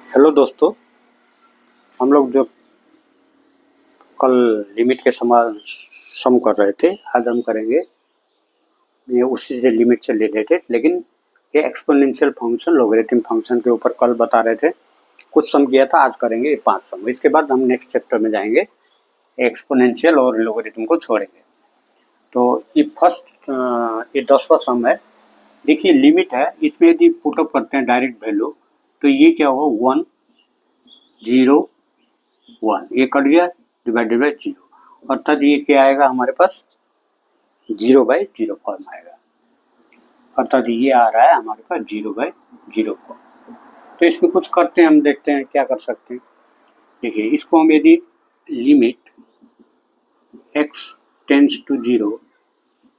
Hello दोस्तों, हम लोग जो कल लिमिट के सम कर रहे थे, आज हम करेंगे ये उसी से लिमिट से रिलेटेड, लेकिन ये एक्सपोनेंशियल फंक्शन लॉगरिथम फंक्शन के ऊपर कल बता रहे थे। कुछ सम किया था, आज करेंगे ये 5 सम। इसके बाद हम नेक्स्ट चैप्टर में जाएंगे, एक्सपोनेंशियल और लॉगरिथम को छोड़ेंगे। तो ये फर्स्ट ये 10वां सम है। देखिए लिमिट है, इसमें यदि पुटअप करते हैं डायरेक्ट वैल्यू तो ये क्या होगा 1 0 1, ये कट गया डिवाइडेड बाई 0, अर्थात ये क्या आएगा हमारे पास 0/0 फॉर्म आएगा। अर्थात ये आ रहा है हमारे पास 0/0 फॉर्म। तो इसमें कुछ करते हैं, हम देखते हैं क्या कर सकते हैं। देखिए इसको हम यदि limit x tends to 0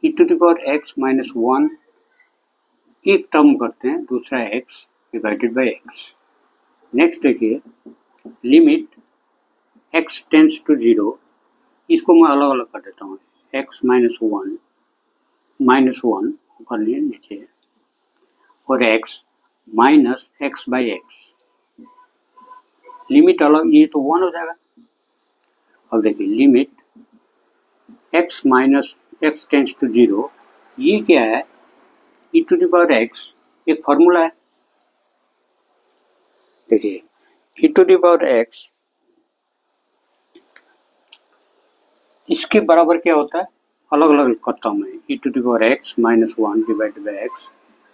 e⁻x-1 एक टर्म करते हैं, दूसरा x divided by x। Next देखिए लिमिट x टेंड्स टू 0, इसको मैं अलग अलग कर देता हूँ, x-1 -1 कर लिए नीचे, और x माइनस x/x, लिमिट अलग, ये तो 1 हो जाएगा। अब देखिए limit x minus x tends to 0, ये क्या है e⁻x, एक फॉर्मूला है। देखिए e⁻x इसके बराबर क्या होता है, अलग अलग करता हूँ मैं, e⁻x-1 divided by x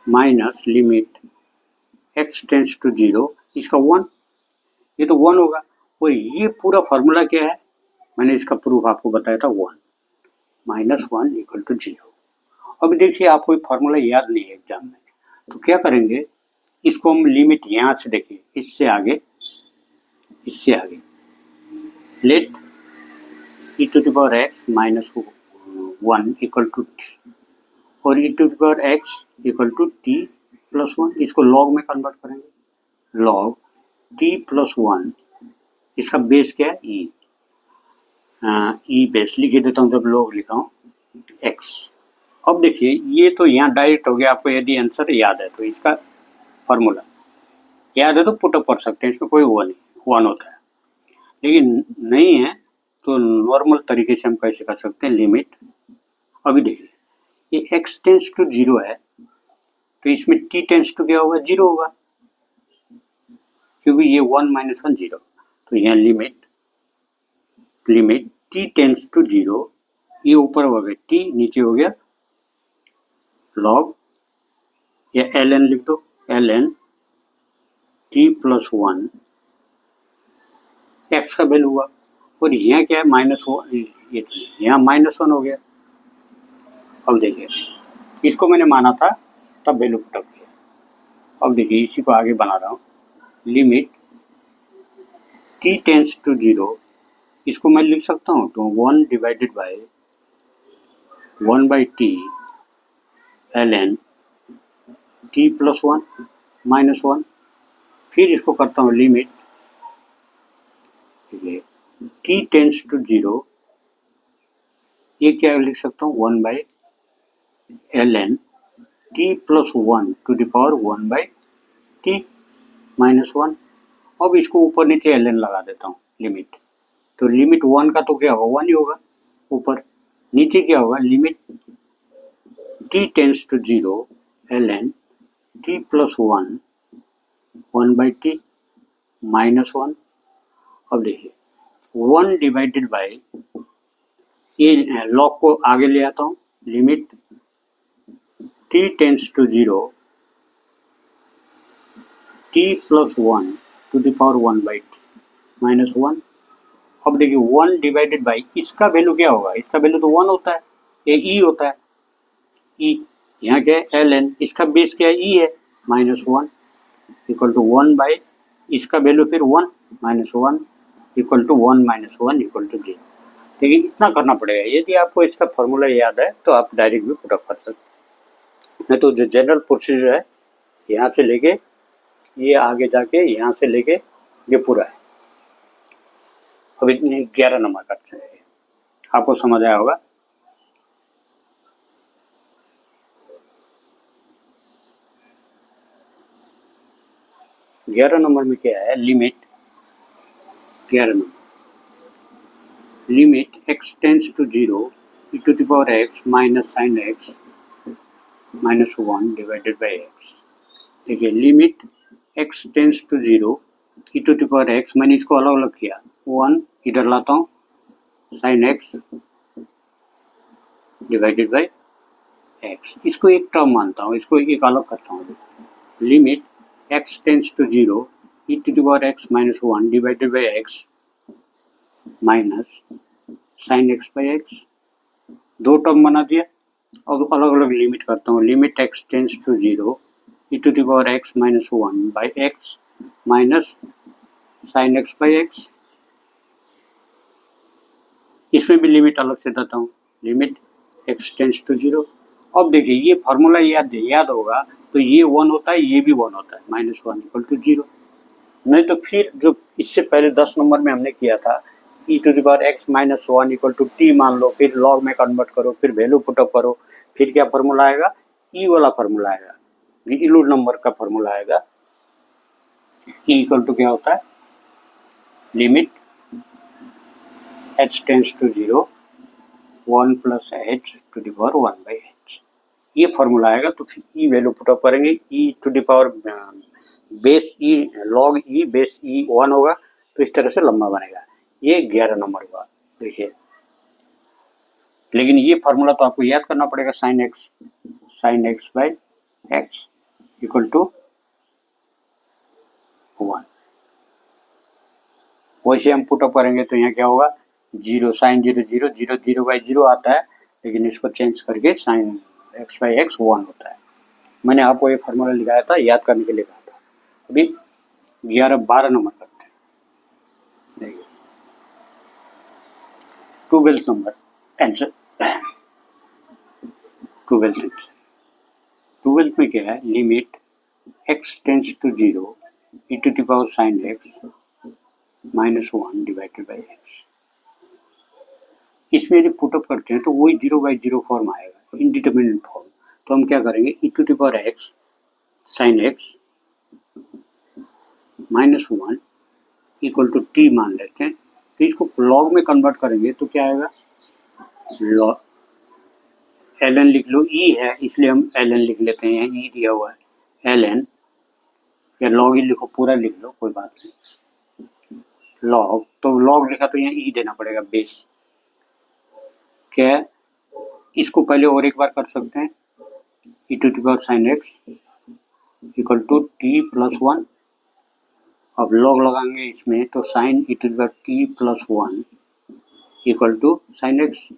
minus limit x tends to 0, इसका 1, ये तो 1 होगा। और ये पूरा फॉर्मूला क्या है, मैंने इसका प्रूफ आपको बताया था, 1 -1 = 0। अब देखिए आपको ये फॉर्मूला याद नहीं है एग्जाम में, तो क्या करेंगे, इसको हम लिमिट यहाँ से देखिए, इससे आगे लेट e⁻x-1 = t और e⁻x = t+1, इसको लॉग में कन्वर्ट करेंगे, लॉग t+1, इसका बेस क्या है e, बेस लिख देता हूँ, जब लॉग लिखा हूँ x। अब देखिए ये तो यहाँ डायरेक्ट हो गया, आपको यदि आंसर याद है तो इसका फॉर्मूला याद है तो पुटअप कर सकते हैं, इसमें कोई वो नहीं, 1 होता है। लेकिन नहीं है तो नॉर्मल तरीके से हम कैसे कर सकते हैं, लिमिट, अभी देखिए ये x टेंड्स टू 0 है, तो इसमें t टेंड्स टू क्या होगा, 0 होगा, क्योंकि ये 1 - 1 0, तो यहाँ लिमिट t टेंड्स टू 0, ये ऊपर हो गया t, नीचे हो गया लॉग, या ln लिख दो, ln t+1, x का वैल्यू हुआ, और यहाँ क्या है -1, ये यहाँ -1 हो गया। अब देखिए इसको मैंने माना था तब वैल्यू पुटअप किया। अब देखिए इसी को आगे बना रहा हूँ, लिमिट t टेंड्स टू 0, इसको मैं लिख सकता हूँ तो 1 divided by 1/t ln t+1 -1, फिर इसको करता हूँ लिमिट t टेंड्स टू 0, ये क्या लिख सकता हूँ 1/ln t+1 to the power 1/t -1। अब इसको ऊपर नीचे ln लगा देता हूँ लिमिट, तो लिमिट 1 का तो क्या होगा 1 ही होगा, ऊपर नीचे क्या होगा, limit t tends to 0 ln t+1 1/t -1। अब देखिए 1 डिवाइडेड बाई, ये लॉग को आगे ले आता हूँ, limit t tends to 0 t+1 to the power 1/t -1। अब देखिए 1 डिवाइडेड बाई, इसका वैल्यू क्या होगा, इसका वैल्यू तो 1 होता है, ये e होता है, e यहाँ क्या है ln, इसका बेस क्या है e है, -1 = 1/, इसका वैल्यू फिर 1 -1 = 1 - 1 = 0। देखिए इतना करना पड़ेगा, यदि आपको इसका फॉर्मूला याद है तो आप डायरेक्ट भी पुटअप कर सकते हैं। नहीं तो जो जनरल प्रोसीजर है, यहाँ से लेके ये आगे जाके यहाँ से लेके ये पूरा है। अब इतने 11 नंबर करते हैं, आपको समझ आया होगा। 11 नंबर में क्या है, limit 11 number, limit x tends to 0 e to the power x minus sine x minus 1 divided by x। देखिए limit x tends to 0 e to the power x, मैंने इसको अलग अलग किया, 1 इधर लाता हूँ, sine x divided by x, इसको एक टर्म मानता हूँ, इसको एक अलग करता हूँ। Limit x tends to 0 e to the power x minus 1 divided by x minus sine x by x, दो टर्म बना दिया। अब अलग अलग लिमिट करता हूँ, limit x tends to 0 e to the power x minus 1 by x minus sine x by x, इसमें भी लिमिट अलग से देता हूँ, लिमिट x टेंस टू 0। अब देखिए ये फार्मूला याद होगा, तो ये 1 होता है, ये भी 1 होता है, माइनस 1 इक्वल टू 0। नहीं तो फिर जो इससे पहले 10 नंबर में हमने किया था, e to the power x minus 1 equal to t मान लो, फिर लॉग में कन्वर्ट करो, फिर वैल्यू पुटअप करो, फिर क्या फार्मूला आएगा, e वाला फार्मूला आएगा, इलूड नंबर का फार्मूला आएगा। e इक्वल टू क्या होता है, limit h tends to 0 1 plus h to the power 1 by h, ये फार्मूला आएगा। तो फिर ई वैल्यू पुटअप करेंगे, e to the power base e log e base e 1 होगा, तो इस तरह से लंबा बनेगा। ये 11 नंबर हुआ। देखिए लेकिन ये फार्मूला तो आपको याद करना पड़ेगा, sine x by x equal to 1, वैसे हम पुटअप करेंगे तो यहाँ क्या होगा, 0 साइन 0 0 0 0 बाई 0 आता है, लेकिन इसको चेंज करके साइन एक्स बाई एक्स 1 होता है। मैंने आपको ये फार्मूला लिखाया था, याद करने के लिए कहा था। अभी 11-12 नंबर करते हैं। देखिए 12th नंबर आंसर, 12th में क्या है, limit x tends to 0 e to the power sine x minus 1 divided by x। इसमें यदि पुटअप करते हैं तो वही 0/0 फॉर्म आएगा, इनडिटरमिनेट फॉर्म। तो हम क्या करेंगे, e to the power x sine x minus 1 equal to t मान लेते हैं। तो इसको लॉग में कन्वर्ट करेंगे तो क्या आएगा, लॉग ln लिख लो, e है इसलिए हम ln लिख लेते हैं, e दिया हुआ है ln, या लॉग ही लिखो, पूरा लिख लो, कोई बात नहीं। लॉग, तो लॉग लिखा तो यहाँ e देना पड़ेगा, बेस क्या है, इसको पहले और एक बार कर सकते हैं, e to the power sine x equal to t plus 1। अब लॉग लगाएंगे इसमें तो sine e to the power t plus 1 equal to sine x.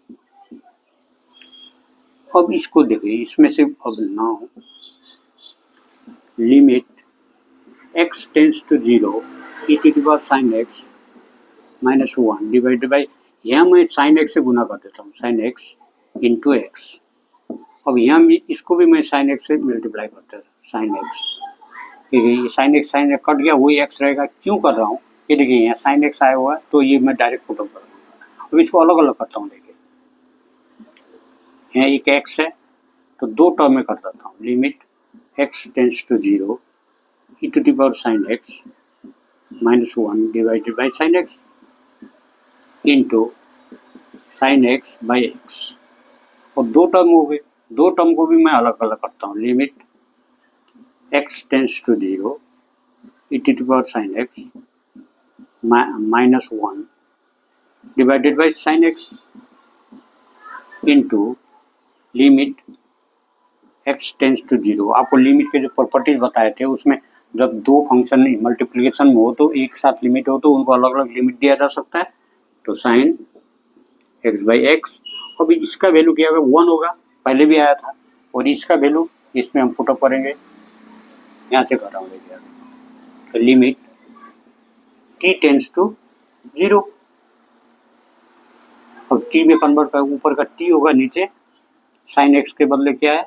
अब इसको देखिए, इसमें से अब now limit x tends to 0 e to the power sine x minus 1 divided by, यहाँ मैं साइन एक्स से गुना कर देता हूँ, साइन एक्स इंटू एक्स। अब यहाँ भी इसको भी मैं साइन एक्स से मल्टीप्लाई करता हूँ, साइन एक्स, ये साइन एक्स कट गया, वही एक्स रहेगा। क्यों कर रहा हूँ, ये देखिए यहाँ साइन एक्स आया हुआ है, तो ये मैं डायरेक्ट पुट अप कर दूंगा। अब इसको अलग अलग करता हूँ, देखिए यहाँ एक एक्स है तो दो टर्म में कर देता हूँ, limit x tends to 0 e to the power sine x minus 1 divided by sine x into sine x by x. और दो टर्म हो गए, दो टर्म को भी मैं अलग अलग करता हूँ, limit x tends to 0 e to the power sine x minus 1 divided by sine x into limit x tends to 0। आपको लिमिट के जो प्रॉपर्टीज बताए थे उसमें जब दो फंक्शन मल्टीप्लिकेशन में हो तो एक साथ लिमिट हो तो उनको अलग अलग लिमिट दिया जा सकता है, तो साइन x बाई एक्स। अभी इसका वैल्यू क्या होगा, 1 होगा, पहले भी आया था। और इसका वैल्यू इसमें हम पुटअप करेंगे, यहाँ से कर रहा हूँ, देखिए तो लिमिट t टेंस टू 0। अब t में कन्वर्ट कर, ऊपर का t होगा, नीचे साइन x के बदले क्या है,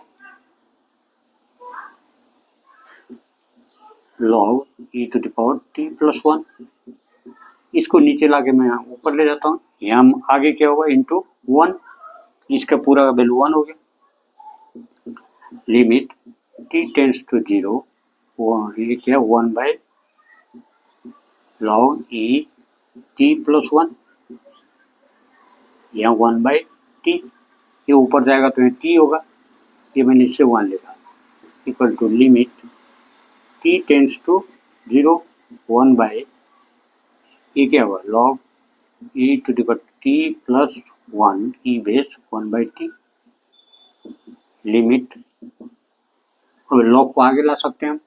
log e to the power t plus 1। इसको नीचे लाके मैं ऊपर ले जाता हूँ, यहाँ आगे क्या होगा, इंटू 1, इसका पूरा वैल्यू 1 हो गया। लिमिट t टेंस टू 0, ये क्या 1 by log e t plus one, यहाँ 1/t, ये ऊपर जाएगा तो यहाँ t होगा, ये मैंने इससे 1 लिखा, equal to limit t tends to 0 1 by, ये क्या होगा log e to the power t plus 1 e base 1/t, limit, log को आगे ला सकते हैं हम,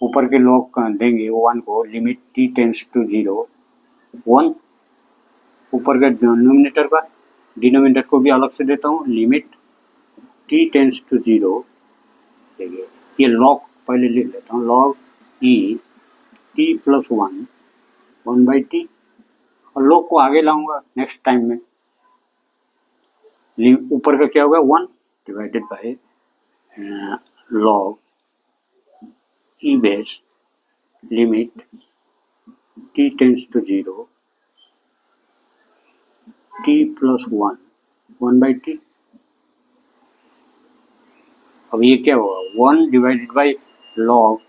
ऊपर के लॉग देंगे 1 को, लिमिट t टेंड्स टू 0 1, ऊपर के डिनोमिनेटर का, डिनोमिनेटर को भी अलग से देता हूँ, लिमिट t टेंड्स टू 0, देखिए ये लॉग पहले लिख लेता हूँ, log e t plus 1 1/t, और लॉग को आगे लाऊंगा नेक्स्ट टाइम में, ऊपर का क्या होगा 1 divided by log e base limit t tends to 0 t plus 1 1/t, अब ये क्या होगा 1 divided by log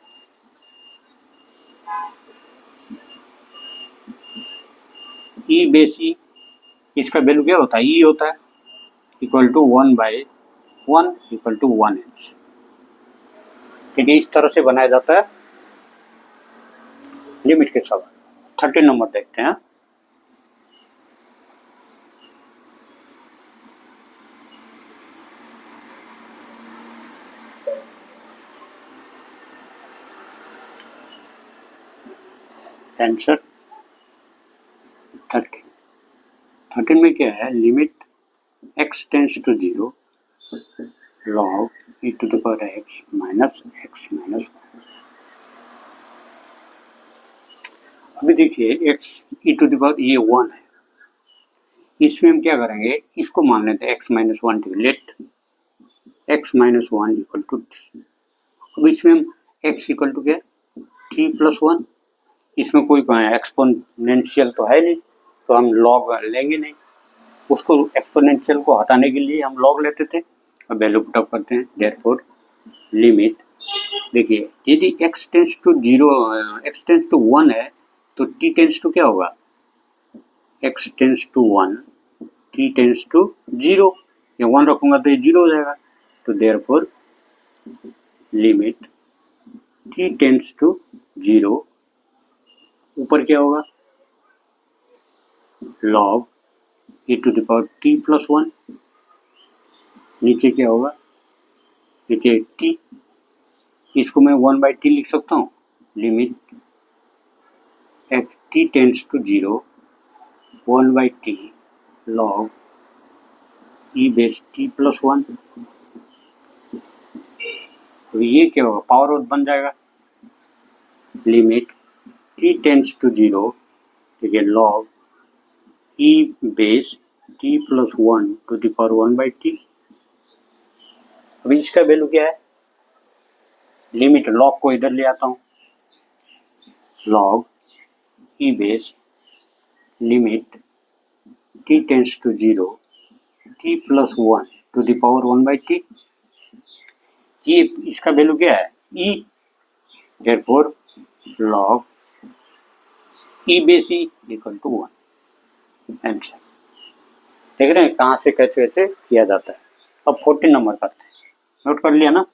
e base e, इसका वैल्यू क्या होता है e होता है, equal to 1/1 equal to 1h, ठीक है, इस तरह से बनाया जाता है लिमिट के सवाल। 13 नंबर देखते हैं। आंसर 13 में क्या है, limit x tends to 0 log e to the power x minus x minus 1। अभी देखिए x e to the power ये 1 है, इसमें हम क्या करेंगे, इसको मान लेते हैं x minus 1, let x minus 1 equal to t। अब इसमें हम x इक्वल टू क्या t प्लस 1, इसमें कोई एक्सपोनेंशियल तो है नहीं, तो हम लॉग लेंगे नहीं, उसको एक्सपोनेंशियल को हटाने के लिए हम लॉग लेते थे, अब वैल्यू पुटअप करते हैं, देयरफॉर लिमिट, देखिए यदि x tends to 0 x tends to 1 है तो t टेंड्स टू क्या होगा, x tends to 1 t tends to 0, या 1 रखूंगा तो ये 0 हो जाएगा, तो therefore limit t tends to 0, ऊपर क्या होगा log e to the power t plus 1, नीचे क्या होगा, नीचे t, इसको मैं 1/t लिख सकता हूँ, limit t tends to 0 1/t log e base t plus 1, तो ये क्या होगा पावर आउट बन जाएगा, लिमिट t टेंड्स टू 0, ठीक है, log e base t plus 1 to the power 1/t। अभी इसका वैल्यू क्या है, लिमिट लॉग को इधर ले आता हूँ, log e base limit t tends to 0 t plus 1 to the power 1/t, ये इसका वैल्यू क्या है e, therefore log e base e equal to 1। Answer देख रहे हैं कहाँ से कैसे कैसे किया जाता है। अब 14 नंबर करते हैं, नोट कर लिया ना,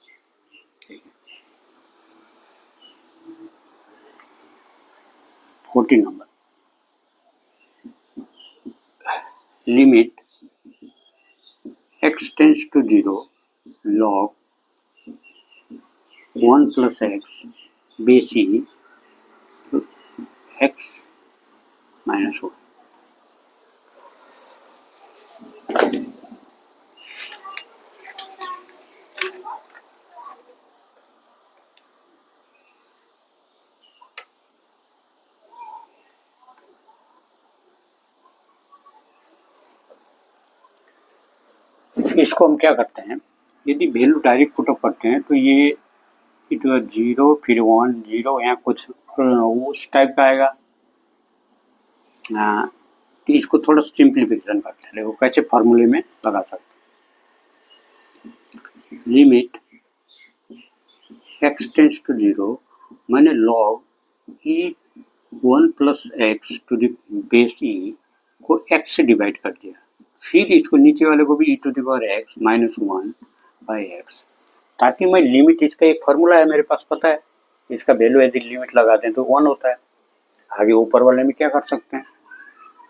14 number, limit x tends to 0 log 1 plus x base e x minus 1। इसको हम क्या करते हैं, यदि वैल्यू डायरेक्ट पुटअप करते हैं तो ये इधर 0 फिर 1 0 यहाँ कुछ उस टाइप का आएगा, तो इसको थोड़ा सिंप्लीफिकेशन करते हैं, देखो कैसे फार्मूले में लगा सकते हैं, लिमिट x टेंड्स टू 0 मैंने log e 1 plus x to the base e को x से डिवाइड कर दिया, फिर इसको नीचे वाले को भी e to the power x minus 1 by x, ताकि मैं लिमिट, इसका एक फॉर्मूला है मेरे पास पता है, इसका वैल्यू यदि लिमिट लगाते हैं तो 1 होता है। आगे ऊपर वाले में क्या कर सकते हैं,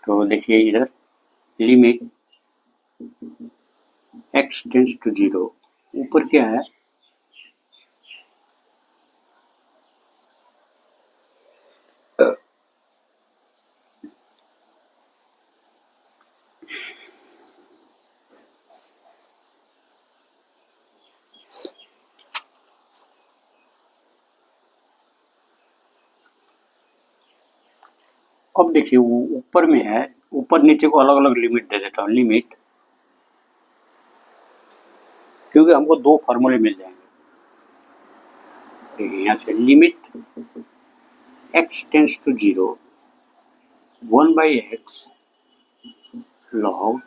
तो देखिए इधर लिमिट x टेंस टू 0, ऊपर क्या है, अब देखिए वो ऊपर में है, ऊपर नीचे को अलग अलग लिमिट दे देता हूँ, लिमिट, क्योंकि हमको दो फॉर्मूले मिल जाएंगे। देखिए यहाँ से limit x tends to 0 1 by x log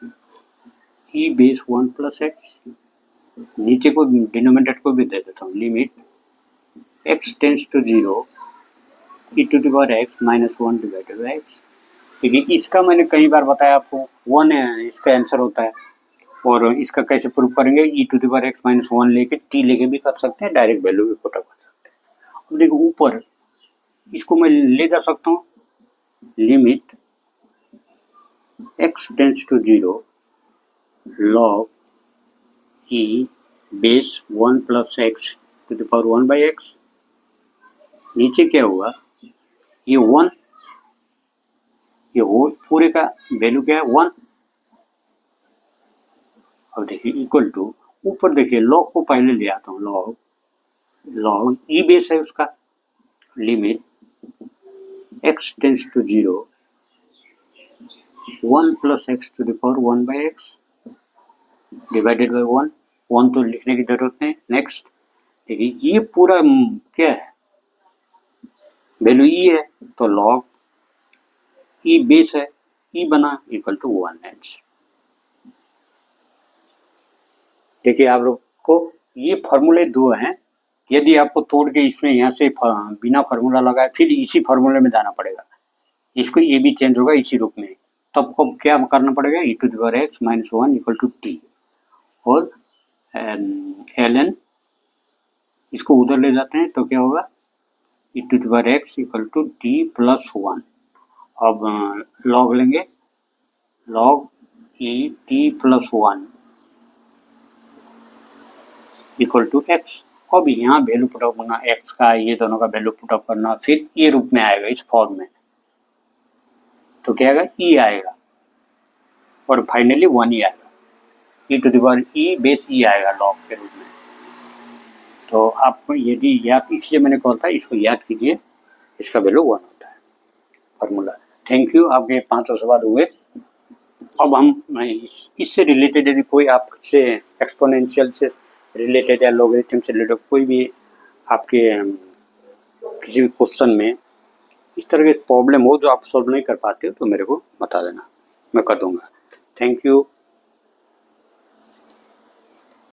e base 1 plus x, नीचे को डिनोमिनेटर को भी दे देता हूँ, limit x tends to 0 e to the power x minus 1 divided by x. देखिए इसका मैंने कई बार बताया आपको, 1 है इसका आंसर होता है, और इसका कैसे प्रूव करेंगे, e to the power x minus 1 लेके टी लेके भी कर सकते हैं, डायरेक्ट वैल्यू भी पुट अप कर सकते हैं। अब देखो ऊपर इसको मैं ले जा सकता हूँ, limit x tends to 0 log e base 1 plus x to the power 1 by x, नीचे क्या होगा, ये 1, ये हो पूरे का वैल्यू क्या है 1। अब देखिए इक्वल टू, ऊपर देखिए लॉग को पहले ले आता हूँ, लॉग ई बेस है उसका, limit x tends to 0 1 plus x to the power 1 by x divided by 1, 1 तो लिखने की जरूरत नहीं। नेक्स्ट देखिए ये पूरा क्या है, वैल्यू ई है, तो लॉग ई बेस है, ई बना इक्वल टू 1 एक्स। देखिए आप लोग को ये फॉर्मूले दो हैं, यदि आपको तोड़ के इसमें यहाँ से बिना फार्मूला लगाए फिर इसी फार्मूले में जाना पड़ेगा, इसको ये भी चेंज होगा इसी रूप में, तब को क्या करना पड़ेगा, e to the power x minus 1 equal to t, और एल एन इसको उधर ले जाते हैं तो क्या होगा, e to the power x equal to t plus 1। अब लॉग लेंगे, log e t plus 1 equal to x. अब यहाँ वैल्यू पुटअप करना एक्स का, ये दोनों का वैल्यू पुटअप करना, फिर ये रूप में आएगा इस फॉर्म में, तो क्या आएगा, ई आएगा, और फाइनली 1 ही आएगा, e to the power e base e आएगा लॉग के रूप में। तो आपको यदि याद, इसलिए मैंने कहा था इसको याद कीजिए, इसका वैल्यू 1 होता है फॉर्मूला। थैंक यू, आपके 5 सवाल हुए। अब हम इससे रिलेटेड यदि कोई आपसे एक्सपोनेंशियल से रिलेटेड या लॉगरिथम से रिलेटेड कोई भी आपके किसी भी क्वेश्चन में इस तरह के प्रॉब्लम हो जो आप सॉल्व नहीं कर पाते हो, तो मेरे को बता देना, मैं कर दूंगा। Thank you.